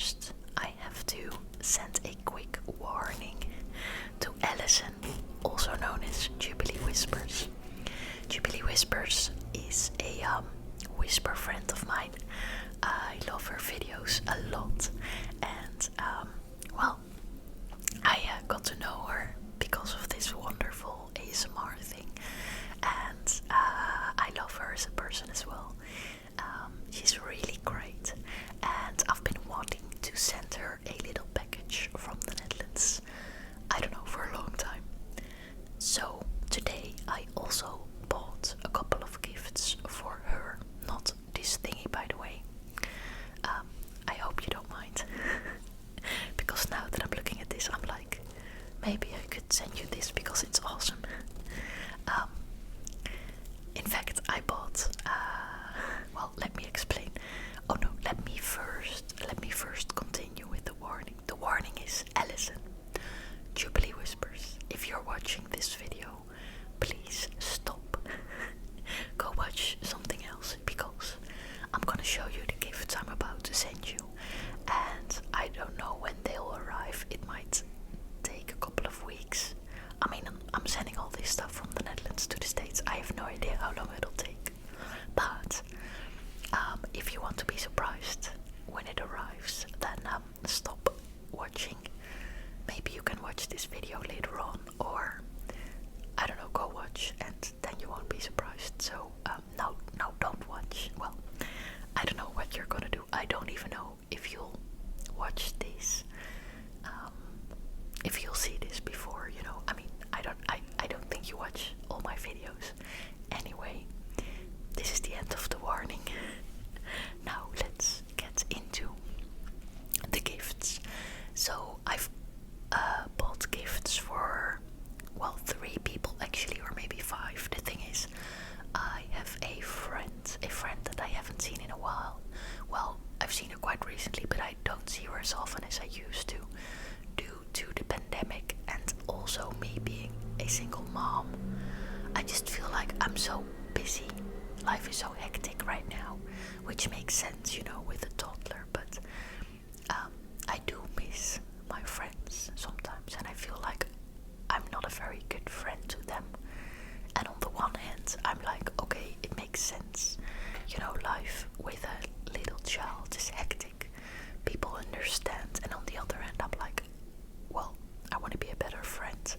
first, I have to send a quick warning to Allison, also known as Jubilee Whispers. Jubilee Whispers is a whisper friend of mine. I love her videos a lot, and I got to know her because of this wonderful ASMR thing, and I love her as a person as well. She's really great, and I've been wanting to send her a little package from the Netherlands, I don't know, for a long time. So today I also bought a couple of gifts for her. Not this thingy, by the way. I hope you don't mind. Because now that I'm looking at this, I'm like, maybe I could send you this because it's awesome. In fact, I bought, let me explain. Oh no, let me first continue with the warning. The warning is, Allison, Jubilee Whispers, if you're watching this video, please stop. Go watch something else, because I'm gonna show you the gifts I'm about to send you, and I don't know when they'll arrive. It might take a couple of weeks. I mean, I'm sending all this stuff from the Netherlands to the States. I have no idea how long it'll take. But if you want to be surprised when it arrives, then stop watching. Maybe you can watch this video later on, or I don't know, go watch, and then you won't be surprised. So no, don't watch. Well, I don't know what you're gonna do. I don't even know if you'll watch this, if you'll see this before, you know. I mean, I don't think you watch all my videos. Anyway, this is the end of the warning. Now let's get into the gifts. So I've bought gifts for, 3 people actually, or maybe 5. The thing is, I have a friend that I haven't seen in a while. Well, I've seen her quite recently, but I don't see her as often as I used to, due to the pandemic and also me being a single mom. I just feel like I'm so busy. Life is so hectic right now, which makes sense, you know, with a toddler, but I do miss my friends sometimes, and I feel like I'm not a very good friend to them. And on the one hand, I'm like, okay, it makes sense. You know, life with a little child is hectic. People understand. And on the other hand, I'm like, well, I want to be a better friend.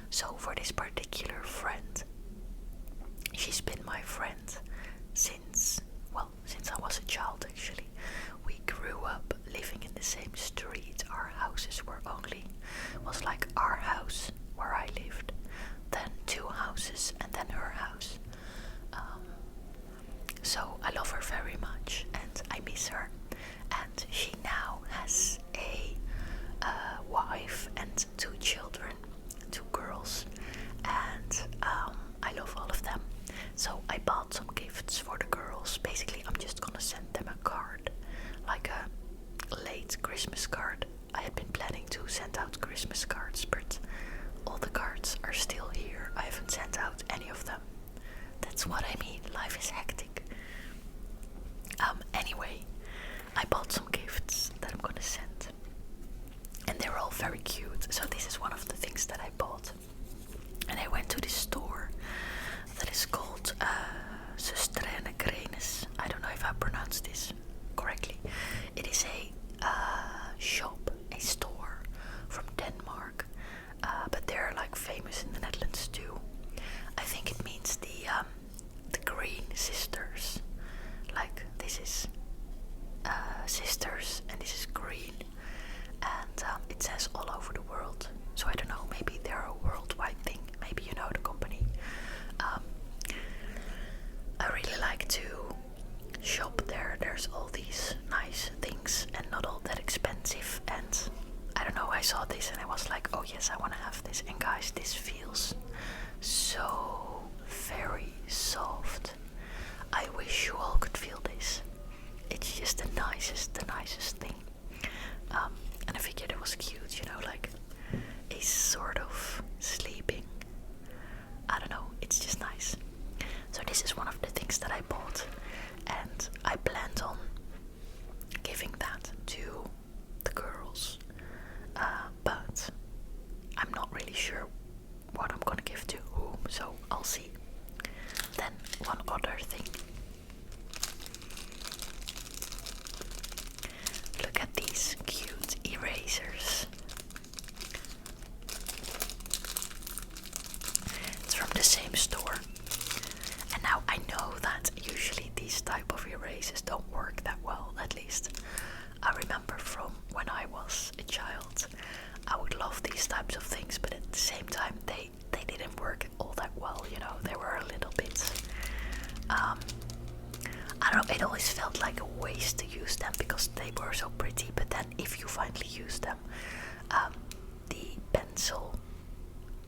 So for this particular friend, she's been my friend since I was a child, actually. We grew up living in the same street. Our houses was like our house where I lived, then 2 houses, and then her house. So I love her very much, and I miss her. And she now has a wife and 2 children, 2 girls, and I love all of them. So I bought some gifts for the girls. Basically, I'm just gonna send them a card, like a late Christmas card. I had been planning to send out Christmas cards, but all the cards are still here. I haven't sent out any of them. That's what I mean. Life is hectic. Anyway, I bought some gifts that I'm gonna send, and they're all very cute. So this is one of the things that I bought, and I went to this store that is called Sustrene Grenes. I don't know if I pronounced this correctly. It is a shop, a store from Denmark, but they're like famous in the Netherlands too. I think it means the Green Sisters. Like, this is sisters and this is green, and it says all over the world. So I don't know, maybe they're a worldwide thing. Maybe you know the company. I really like to shop there. There's all these nice things and not all that expensive, and I don't know, I saw this and I was like, oh yes, I want to have this. And guys, this feels so very soft. I wish you all could feel this. It's just the nicest thing. And I figured it was cute, you know, like a sort of sleeping. I don't know, it's just nice. So this is one of the things that I bought, and I planned on giving that to it always felt like a waste to use them because they were so pretty, but then if you finally use them, the pencil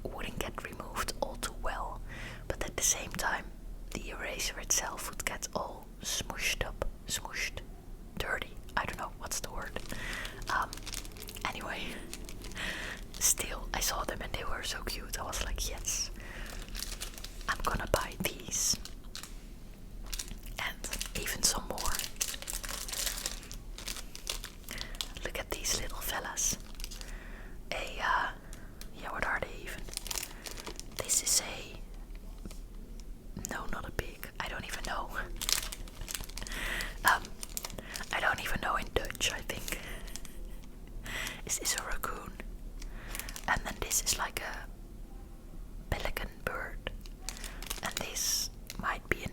wouldn't get removed all too well, but at the same time the eraser itself would get all smooshed, dirty. I don't know what's the word. Anyway, still I saw them and they were so cute. I was like, yes, I'm gonna buy these and even some more. Look at these little fellas. Yeah, what are they even? This is no, not a pig. I don't even know. I don't even know in Dutch, I think. Is this a raccoon? And then this is like a pelican bird. And this might be an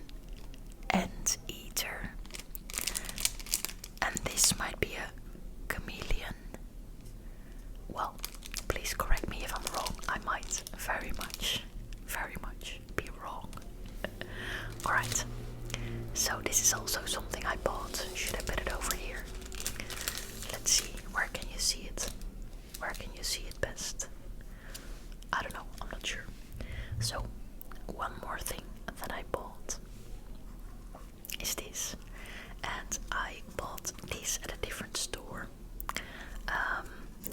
ant eater. And this might be a chameleon. Well, please correct me if I'm wrong. I might very much be wrong. Alright, so this is also something I bought. Should I put it over here? Let's see, where can you see it? Where can you see it best? I don't know, I'm not sure. So, one more thing that I bought is this. And I bought this at a different store.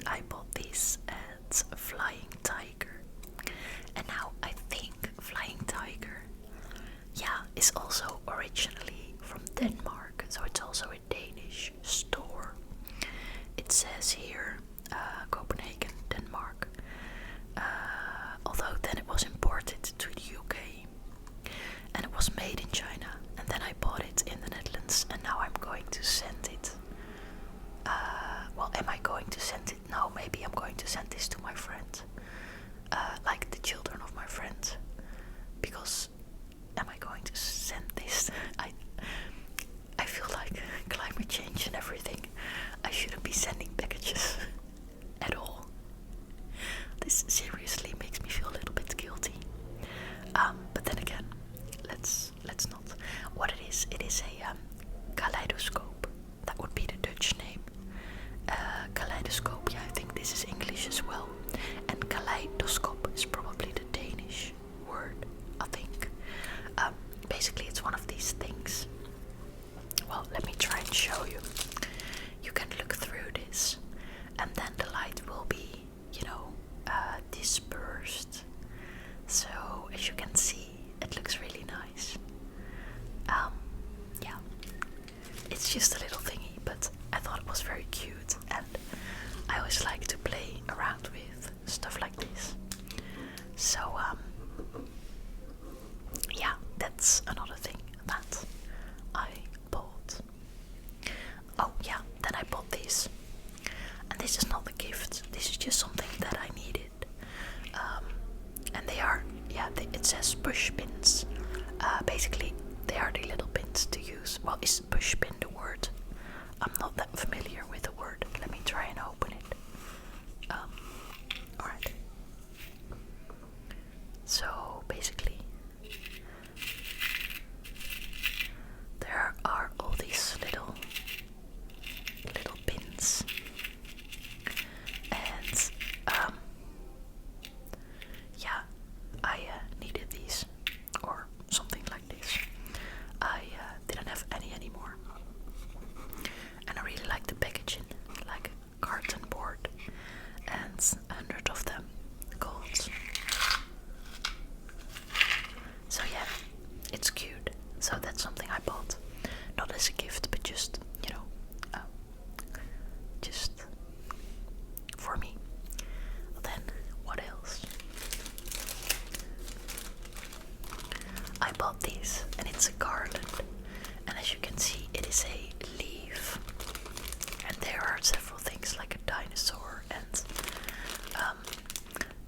I bought this at Flying Tiger. And now I think Flying Tiger, yeah, is also originally from Denmark. So it's also a Danish store. It says here, Copenhagen, Denmark. Although then it was imported to the UK. And it was made in China. And then I bought it in the Netherlands. And now I'm going to send it. Well, am I going to send it? No, maybe I'm going to send this to my friend. Like the children of my friend. Because am I going to send this? I feel like climate change and everything. I shouldn't be sending packages at all. This seriously makes me feel a little bit guilty. But then again, let's not. What it is a kaleidoscope. That would be the Dutch name. Kaleidoscope, yeah, I think this is English as well. And kaleidoscope is probably the Danish word, I think. Basically, it's one of these things. Well, let me try and show you. You can look through this, and then the light will be, dispersed. So, as you can see, it looks really nice. Yeah, it's just a little thingy, but I thought it was very cute, and I always like to play around with stuff like this. So, yeah, that's another thing that I bought. Oh yeah, then I bought this. And this is not a gift, this is just something that I needed. And they are, it says push pins. Basically, they are the little pins to use. Well, is push pin the word? I'm not that familiar with the word. Let me try and open it. Alright. So, basically, there are all these little pins. And, yeah, I needed these, or something like this. I didn't have any anymore. And I really like the packaging, like carton board, and 100 of them, gold. So yeah, it's cute. So that's something I bought, not as a gift, but just, just for me. Then what else? I bought this, and it's a garland, and as you can see, it is a leaf, and there are several things like a dinosaur, and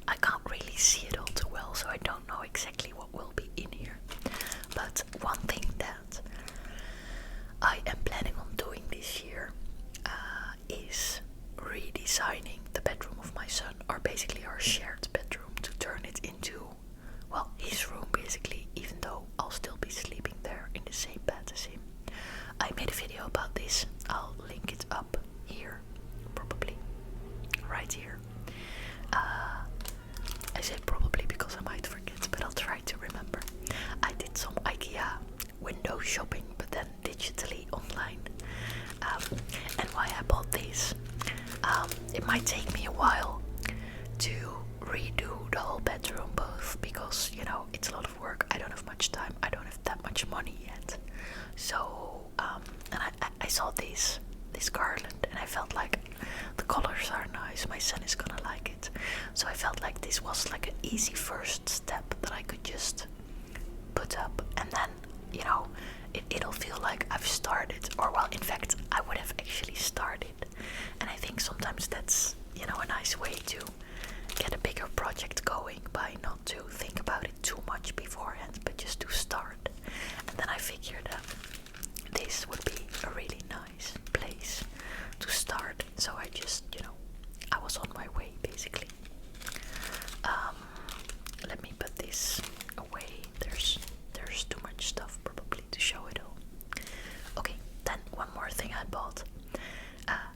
I can't really see it all too well, so I don't know exactly what will be in here. But one thing that I am planning on doing this year is redesigning the bedroom of my son, or basically our shared bedroom, to turn it into, well, his room basically, even though I'll still be sleeping there in the same bed as him. it here. I say probably because I might forget, but I'll try to remember. I did some IKEA window shopping, but then digitally online. And why I bought these, it might take me a while to redo the whole bedroom, both because, you know, it's a lot of work. I don't have much time. I don't have that much money yet. So, and I saw this garland, and I felt like the colors are nice. My son is gonna like it. So I felt like this was like an easy first step that I could just put up, and then, you know, it'll feel like I've started, or well, in fact, I would have actually started. And I think sometimes that's, you know, a nice way to get a bigger project going, by not to think about it too much beforehand, but just to start. And then I figured this would be a really nice place to start. So I just, you know, I was on my way basically. Let me put this away. There's too much stuff probably to show it all. Okay, then one more thing I bought.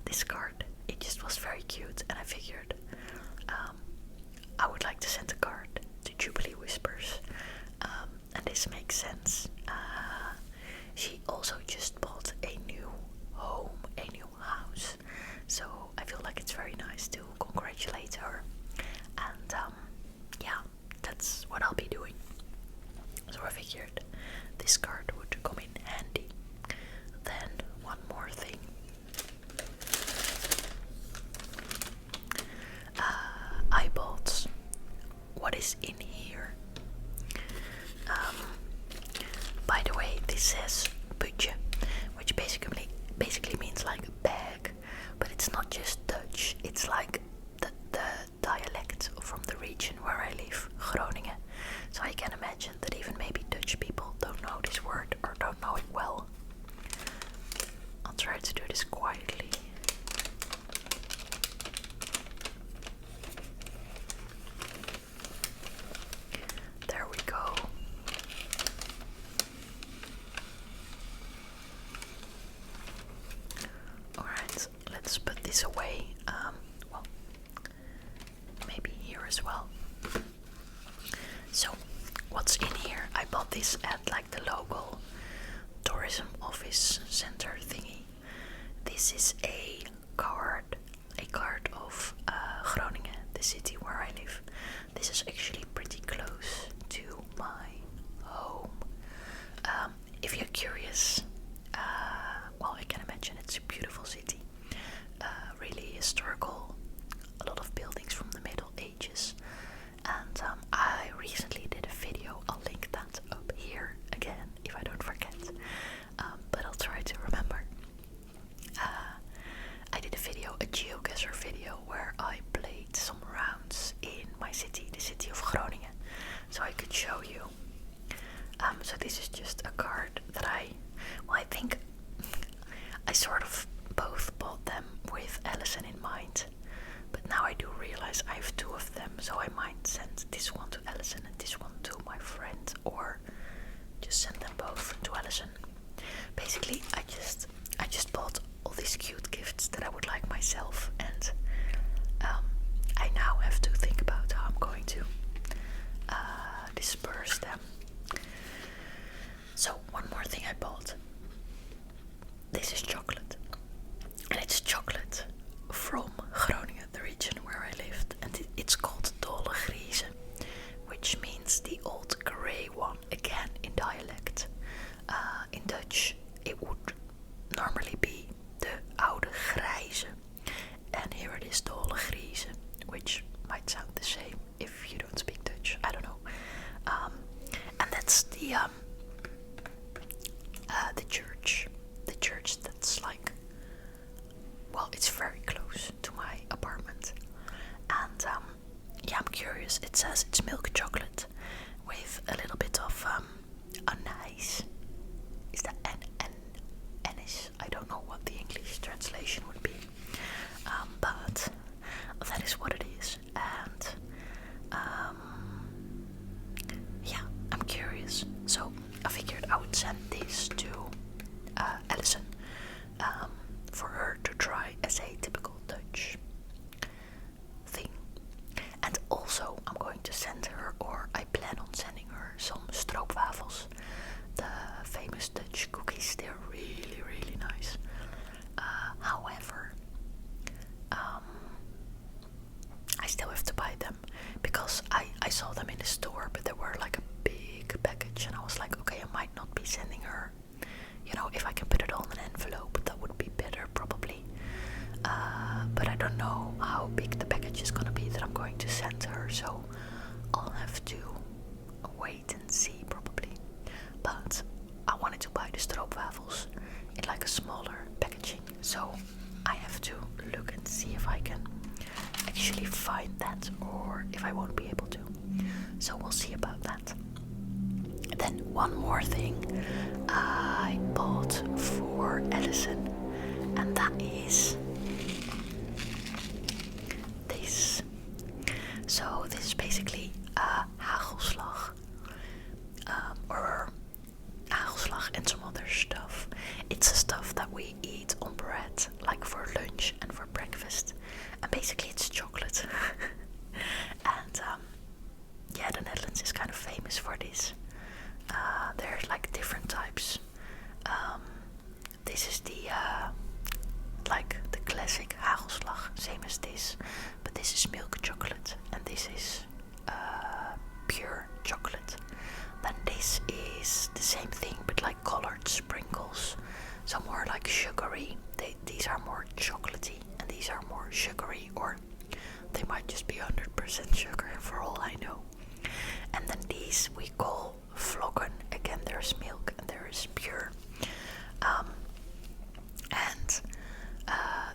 This card. It just was very cute, and I figured I would like to send a card to Jubilee Whispers, and this makes sense. She also just bought a new home, a new house, so I feel like it's very nice to congratulate her, and yeah, that's what I'll be doing. So I figured this card would come in handy. Then one more thing. I bought what is in here. By the way, this says budje, which basically means like a bag, but it's not just Dutch. It's like the dialect from the region where I live, Groningen. So I can imagine that even maybe Dutch people don't know this word or don't know it well. I'll try to do this quietly. There we go. Alright, let's put this away. Well, maybe here as well. So, what's in here? I bought this at like the local tourism office center thingy. This is a card of Groningen, the city where I live. This is actually pretty close to my home. If you're curious, well, I can imagine it's a beautiful city, really historical, a lot of buildings from the Middle Ages, and I recently did a video. I'll link that up here again if I don't forget, but I'll try to remember. I did a video, a geoguesser video, where I played some rounds in my city, the city of Groningen, so I could show you. So this is just a card that I think I sort of both bought them with Alison in mind, but now I do realize I have two of them, so I might send this one to Alison and this one to my friend, or just send them both to Alison. Basically, I just bought all these cute gifts that I would like myself, and I now have to think about how I'm going to disperse them. So one more thing I bought. This is chocolate, and it's chocolate from Groningen, the region where I lived, and it's called Dolle Grieze, which means the old grey one, again in dialect. In Dutch it would normally be de oude grijze, and here it is Dolle Grieze, which might sound the same if you don't speak Dutch, I don't know. And that's the church that's like, well, it's very close to my apartment, and yeah, I'm curious. It says it's milk chocolate with a little bit of anise. Is that anise? I don't know what the English translation would be, but that is what it is, and yeah, I'm curious. So I figured I would send this to Alison, for her to try as a typical Dutch the store, but they were like a big package, and I was like, okay, I might not be sending her. You know, if I can put it on an envelope, that would be better probably. But I don't know how big the package is gonna be that I'm going to send her, so I'll have to wait and see probably. But I wanted to buy the stroopwafels in like a smaller packaging, so I have to look and see if I can actually find that or if I won't be able to. So we'll see about that. Then one more thing I bought for Allison, and that is this. So this is basically a hagelslag, or hagelslag and some other stuff. It's the stuff that we eat on bread, like for lunch and for breakfast, and basically it's chocolate. And yeah, the Netherlands is kind of famous for this. There's like different types. This is the like the classic hagelslag, same as this, but this is milk chocolate, and this is pure chocolate. Then this is the same thing, but like colored sprinkles, so more like sugary. These are more chocolatey, and these are more sugary, or they might just be 100% sugar for all I know. And then these we call vlokken. Again, there's milk and there is pure. And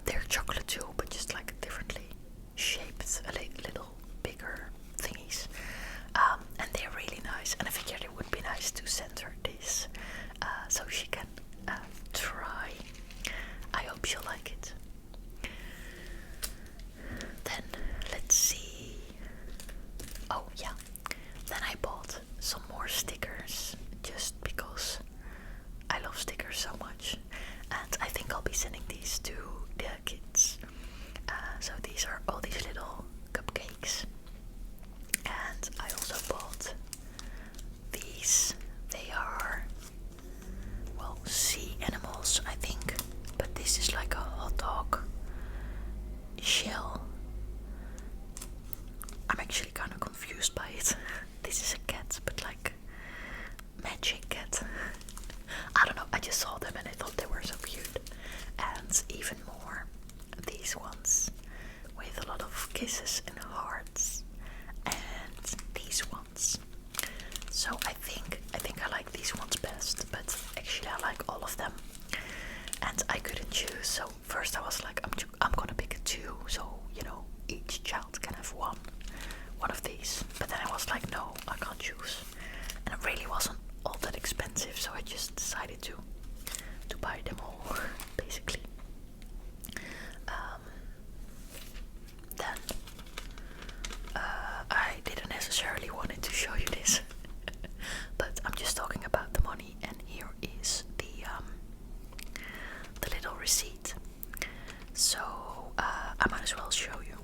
they're chocolate too, but just like differently shaped, a little bigger thingies. And they're really nice, and I figured it would be nice to send her this, so she can try. I hope she'll like it. Then let's see. Oh yeah, then I bought some more stickers just because I love stickers so much, and I think I'll be sending these to the kids. So these are all these little cupcakes, and I also bought these. They are, well, sea animals, I think, but this is like a hot dog shell. I'm actually kind of confused by it. This is a cat, but like magic cat. I don't know, I just saw them and I thought they were so cute. And even more, these ones with a lot of kisses and hearts, and these ones. So I think I like these ones best, but actually I like all of them, and I couldn't choose. So first I was like, I'm gonna pick a two, so you know each child can have one of these. But then I was like, no, I can't choose, and it really wasn't all that expensive, so I just decided to buy them all basically. Then I didn't necessarily wanted to show you this, but I'm just talking about the money, and here is the little receipt. So I might as well show you.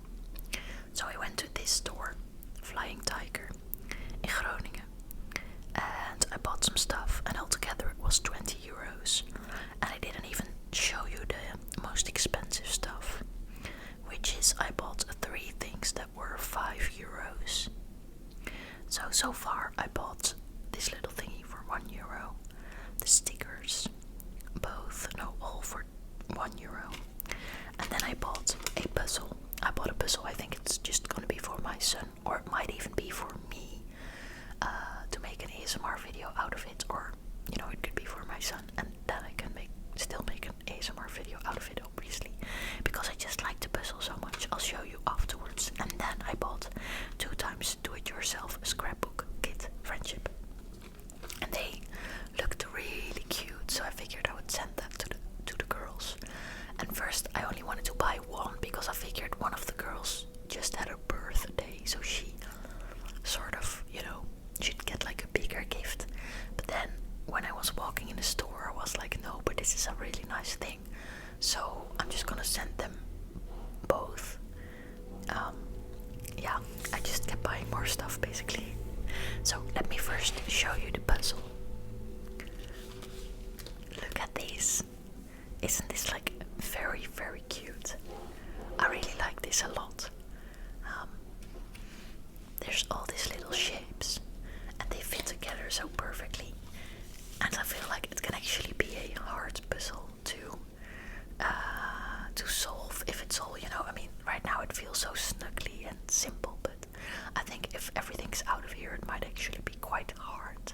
So I went to this store, Flying Tiger, in Groningen, and I bought some stuff, and altogether it was 20 euros. And I didn't even show you the most expensive stuff, which is I bought 3 things that were 5 euros. So far I bought this little thingy for 1 euro, the stickers, all for 1 euro. And then I bought a puzzle. I think it's just gonna be for my son, or it might even be for me, to make an ASMR video out of it, or you know, it could be for my son, and then I can still make an ASMR video out of it, obviously, because I just like the puzzle so much. I'll show you afterwards. And then I bought 2 times do-it-yourself scrapbook kit friendship, and they looked really cute, so I figured I would send that to the girls. And first I only wanted to buy one because I figured one of the girls just had her birthday, so she sort of, you know, should get like a bigger gift. But then when I was walking in the store, I was like, no, but this is a really nice thing, so I'm just gonna send them both. Yeah, I just kept buying more stuff basically. So let me first show you the puzzle. Look at these. Isn't this like very, very cute? I really like this a lot. There's all these little shapes. things out of here, it might actually be quite hard.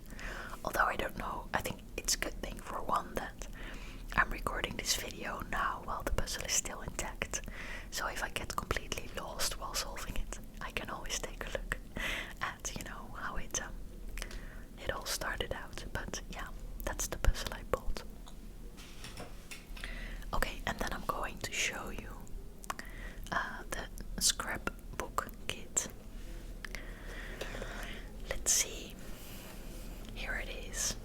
Although I don't know, I think it's a good thing for one that I'm recording this video now while the puzzle is still intact. So if I get completely lost while solving it, I can always take a look at, how it all started out. But yeah, that's the puzzle I bought. Okay, and then I'm going to show you the scrapbook kit. Let's see. Here it is.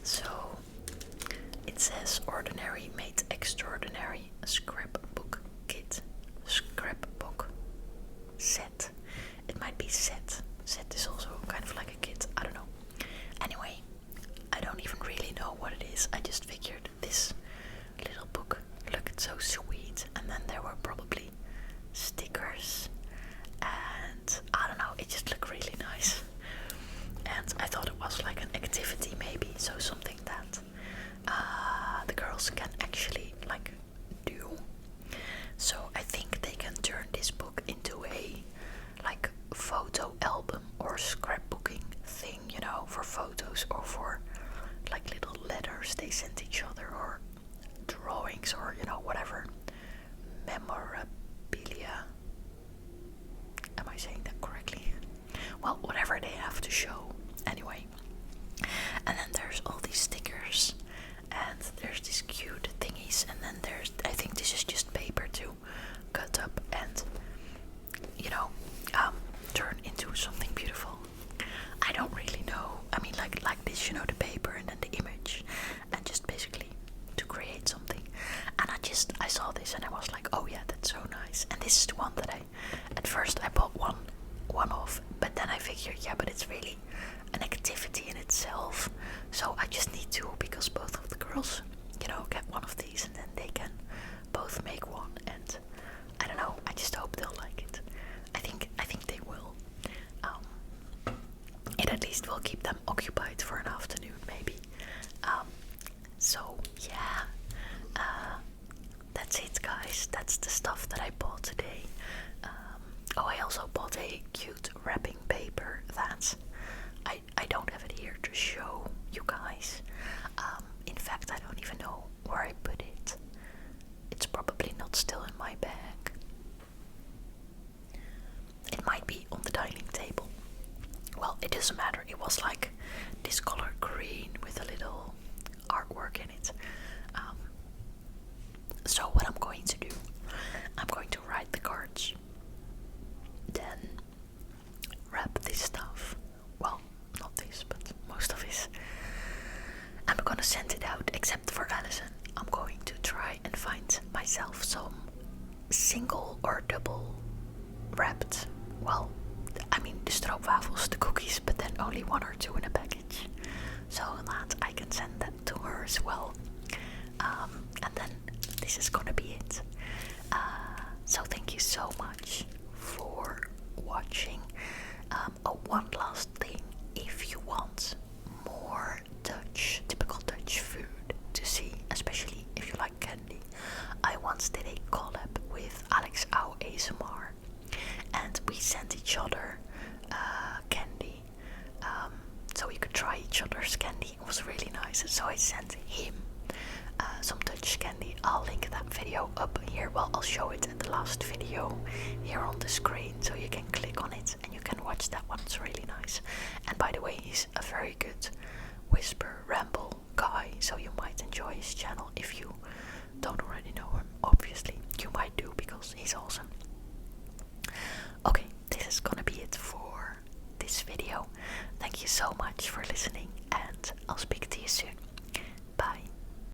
So it says ordinary made extraordinary scrapbook kit. Scrapbook set. It might be set. Set is also kind of like a kit. I don't know. Anyway, I don't even really know what it is. I just figured this little book looked so sweet, and then there were probably stickers, and I don't know, it just looked really nice. And I thought it was like an activity maybe, so something that the girls can actually like do. So I think they can turn this book into a like photo album or scrapbooking thing, for photos or for like little letters they sent each other, or drawings, or whatever memorabilia. Am I saying that correctly? Well, whatever they have to show anyway. And then there's all these stickers, and there's these cute thingies, and then I think this is just paper to cut up and turn into something beautiful. I don't really know. I mean, like this, the paper and then the image, and just basically to create something. And I saw this and I was like, oh yeah, that's so nice. And this is the one that at first I bought one off, but then I figured, yeah, but it's really an activity in itself, so I just need two, because both of the girls, get one of these, and then they can both make one. And I don't know, I just hope they'll like it. I think they will. It at least will keep them occupied for an afternoon, maybe. So yeah, that's it, guys. That's the stuff that I bought today. I also bought a cute wrapping paper that I don't have it here to show you guys. In fact, I don't even know where I put it. It's probably not still in my bag. It might be on the dining table. Well, it doesn't matter. It was like this color green with a little artwork in it. So what I'm going to do, I'm going to write the cards, then wrap this stuff. Well, not this, but most of it. I'm gonna send it out, except for Alison. I'm going to try and find myself some single or double wrapped, well, I mean the stroopwafels, the cookies, but then only one or two in a package, so that I can send that to her as well. And then this is gonna be it. So thank you so much for watching. One last thing, if you want more typical Dutch food to see, especially if you like candy, I once did a collab with Alex Au ASMR, and we sent each other candy, so we could try each other's candy. It was really nice. So I sent him some Dutch candy. I'll link that video up here. Well, I'll show it at the last video here on the screen, so you can click on it and you can watch that one. It's really nice. And by the way, he's a very good whisper ramble guy, so you might enjoy his channel. If you don't already know him, obviously you might do, because he's awesome. Okay, this is gonna be it for this video. Thank you so much for listening,